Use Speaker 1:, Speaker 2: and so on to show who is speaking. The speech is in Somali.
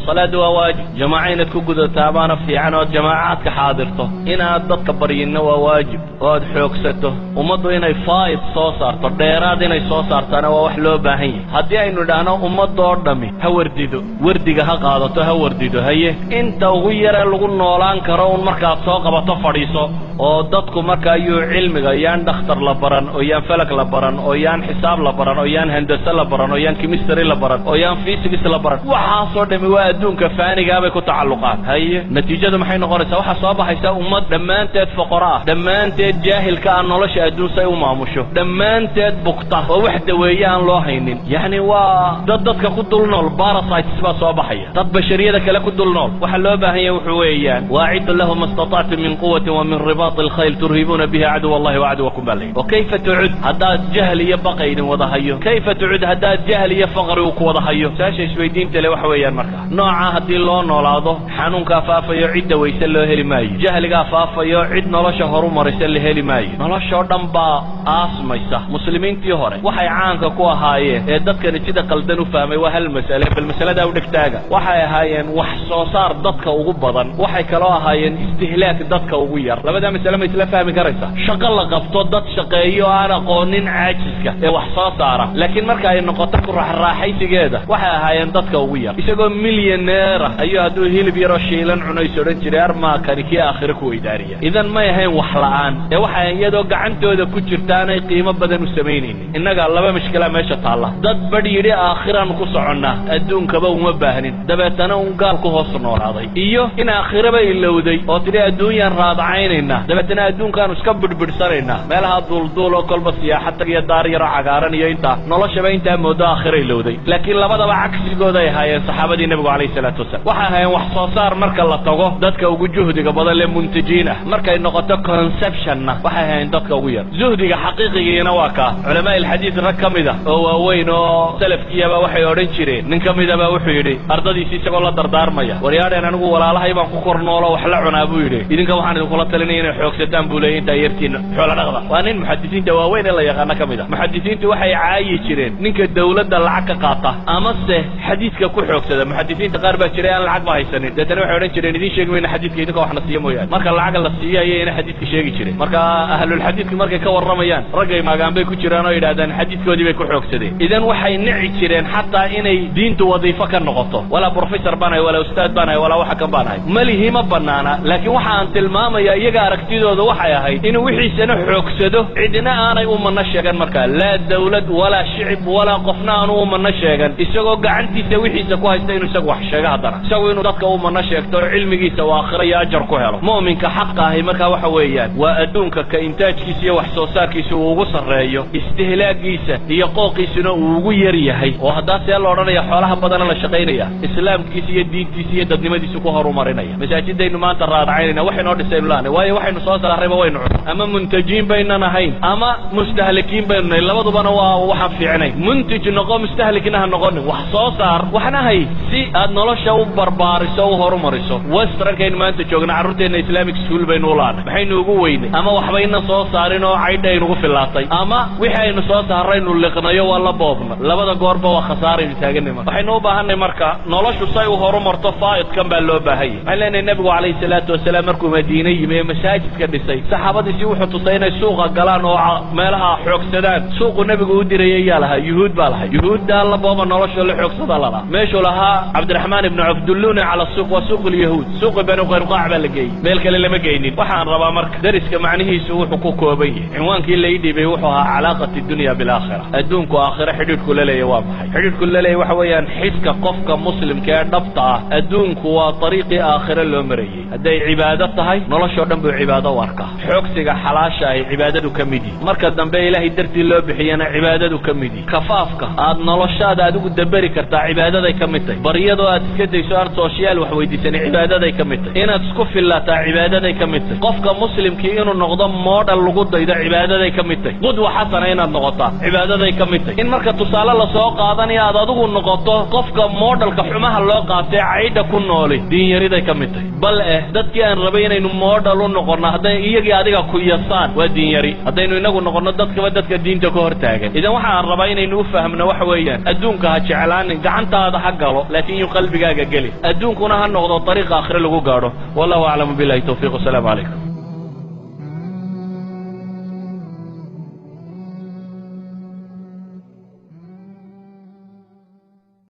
Speaker 1: salaadu waa waajib jamaaca inaad ku gudataa baana fiican oo jamaacaadka xaadirto inaad dadka baryinna waa waajib oo aad xoogsato ummaddu inay faa'id soo saarto dheeraad inay soo saartaana waa wax loo baahan yahay haddii aynu idhaahno ummadoo dhammi ha wardido wardiga ha qaadato ha wardido haye inta ugu yare lagu noolaan karo un markaad soo qabato fadhiiso oo dadku marka ayuu cilmiga yaan dhakhtar la baran oo yaan falag la baran oo yaan xisaab la baran oo yaan handasa la baran oo yaan chemistry la baran oo yaan physics la baran waxaasoo dhami waa adduunka faanigaa bay ku tacalluqaan haye natiijadu maxay noqonaysaa waxaa soo baxaysa ummad dhammaanteed foqora ah dhammaanteed jaahilka aan nolosha adduun say u maamusho dhammaanteed bugta oo wax daweeye aan loo haynin yacni waa dadka ku dul nool parasites baa soo baxaya dad bashariyada kale ku dul nool waxaa loo baahan yahay wuxuu weeyaan waaciddu lahum ma istatactum min quwatin wa min ribaati alkhayl turhibuuna bihi caduwa allahi wa caduwakum baa layidhi wakayfa tucud haddaad jahl iyo baqa idin wada hayo kayfa tucud haddaad jahl iyo faqri uu ku wada hayo saasha isweydiinta le waxa weeyaan marka nooca haddii loo noolaado xanuunkaa faafayo cidda wayse loo heli maayo jahligaa faafayo cid nolosha horu maraysa la heli maayo noloshoo dhan baa aasmaysa muslimiintii hore waxay caanka ku ahaayeen ee dadkani sida qaldan u fahmay waa hal mas'ale bal mas'aladaa u dhegtaaga waxay ahaayeen wax soo saar dadka ugu badan waxay kaloo ahaayeen istihlaak dadka ugu yar labadaa mas'ale ma isla fahmi karaysa shaqo la qabto dad shaqeeyo aan aqoonin caajiska ee wax soo saara laakiin marka ay noqoto ku raaxaysigeeda waxay ahaayeen dadka ugu yar isagoo milyaneera ayuu hadduu hilib yaroo shiilan cunays odhan jiray armaakani kii aakhire ku weydaariya idan may ahayn wax la'aan ee waxay iyadoo gacantooda ku jirtaanay qiimo badan u samaynaynin innaga laba mishkila meesha taalla dad badh yidhi aakhiraan ku soconnaa adduunkaba uma baahnin dabeetana un gaal ku hoos noolaaday iyo in aakhiraba ilowday oo tidhi adduunyaan raadacaynaynaa dabeetana adduunkaanu iska bidhbidhsanaynaa meelaha duulduul oo kolba siyaaxad tag iyo daar yaroo cagaaran iyo intaa noloshaba intaa moodo aakhira ilowday laakiin labadaba cagsigooday ahaayeen saxaabadii nebigu calayhi salaatu wasalaam waxay ahaayeen wax soo saar marka la tago dadka ugu juhdiga badan lee muntajiin ah markay noqoto conceptionna waxay ahaayeen dadka ugu yar zuhdiga xaqiiqigiina waa kaa culamaa ilxadiid rag ka mid ah oo waaweyn oo salafkiyaba waxay odhan jireen nin ka midaba wuxuu yidhi ardadiisi isagoo la dardaarmaya waryaadheen anigu walaalahay baan ku kor noolo wax la cunaa buu yidhi idinka waxaan idinkula talinaya inay xoogsataan buu leeyay intaa yartiina xoola dhaqda waa nin muxadisiinta waaweyn ee la yaqaano ka mid ah muxadisiintu waxay caayi jireen ninka dawladda lacag ka qaata amase xadiidka ku xoogsada muxadisiinta qaar baa jiray aan lacag ba haysanin deetana waxay odhan jireen idiin sheegi mayna xadiidka idinka waxna siiya mooyaane marka lacag la siiya ayayna xadiidka sheegi jireen marka ahlulxadiidku markay ka warramayaan raggay maagaan bay ku jiraan oo yidhahdaan xadiidkoodii bay ku xoogsadeen idan waxay nici jireen xataa inay diintu wadiifo ka noqoto walaa professor baanahay walaa ustaad baanahay walaa waxa kan baanahay malihi ma banaana laakiin waxa aan tilmaamaya iyaga aragtidooda waxay ahayd inuu wixiisana xoogsado cidina aanay u manno sheegan markaa laa dawlad walaa shicib walaa qofna aanu u manno sheegan isagoo gacantiisa wixiisa ku haysta inuu isagu wax sheego haddana isagu inuu dadka u manno sheegto oo cilmigiisa uu aakhiro iyo ajar ku helo mu'minka xaqa ahi markaa waxa weeyaan waa adduunka ka intaajkiisa iyo wax soo saarkiisa uu ugu sarreeyo istihlaagiisa iyo qooqiisuna uu ugu yar yahay oo haddaa see la odhanaya xoolaha badana la shaqaynaya islaamkiisa iyo diintiisa iyo dadnimadiisa ku horumarinaya masaajidaynu maanta raadacaynayna waxaynoo dhisaynu laanay waayo waxaynu soo saarrayba waynu cun ama muntajiin baynan ahayn ama mustahlikiin baynu nahay labadubana waa waxaan fiicnay muntij noqo mustahlikna ha noqonin wax soo saar waxna hay si aad nolosha u barbaariso u horumariso westerankaynu maanta joogna carruurteenna islamic school baynu u laanay maxaynu ugu weynay ama waxbayna soo saarin oo caydha aynugu fillaatay ama wixii aynu soo saarraynu liqnayo waa la boobna labada goorba waa khasaaraynu taaganima waxaynu u baahanay marka noloshu say u horumarto faa'idkan baa loo baahan yahay waxaan leenahay nebigu calayhi salaatu wasalaam markuu madiine yimi ee masaajidka dhisay saxaabadiisii wuxuu tusay inay suuqa galaan oo meelaha xoogsadaan suuqu nebigu u dirayay yaa lahaa yuhuud baa lahay yuhuuddaa la booba nolosha la xoogsada lalaha meeshuu lahaa cabdiraxmaan ibnu cawf dulluuna cala suuq waa suuq lyahuud suuqi banu qaynuqaac baa la geeyey meel kale lama geynin waxaan rabaa marka dariska macnihiisu wuxuu ku kooban yahay cinwaankii la ii dhiibay wuxuu ahaa calaaqati dunya bilaakhira adduunku aakhira xidhiidhku la leeyahy waa maxay xidhiidhku la leeyahy waxa weeyaan xiska qofka muslimka ee dhabta ah adduunku waa ariiqii aakhire loo marayey hadday cibaado tahay noloshoo dhan buu cibaado u arkaa xoogsiga xalaasha ahy cibaadadu ka mid yihi marka dambe ilaahay dartii loo bixiyana cibaadadu ka mid yihi kafaafka aad noloshaada adigu daberi kartaa cibaadaday ka mid tahay baryadoo aad iska dayso aan sooshiyaal wax weydiisanin cibaadaday ka mid tahay inaad isku fillataa cibaadaday ka mid tahay qofka muslimkii inuu noqdo moodhal lagu daydo cibaadaday ka mid tahay qudwa xasana inaad noqotaa cibaadaday ka mid tahay in marka tusaale lasoo qaadanayo aad adigu noqoto qofka moodhalka xumaha loo qaatee caydha ku nooli diinyariday ka mid tahay bal dadkii aan rabay inaynu moodhal u noqonno hadday iyagii adiga ku yasaan waa diinyari haddaynu inagu noqonno dadkaba dadka diinta ka hor taagan idan waxaan rabaa inaynu u fahmno waxa weeyaan adduunka ha jeclaanin gacantaada ha galo laakiin iyo qalbigaaga gali adduunkuna ha noqdo طريق aakhire lagu gaadho wallahu a'lamu billahi tawfiiq assalamu alaykum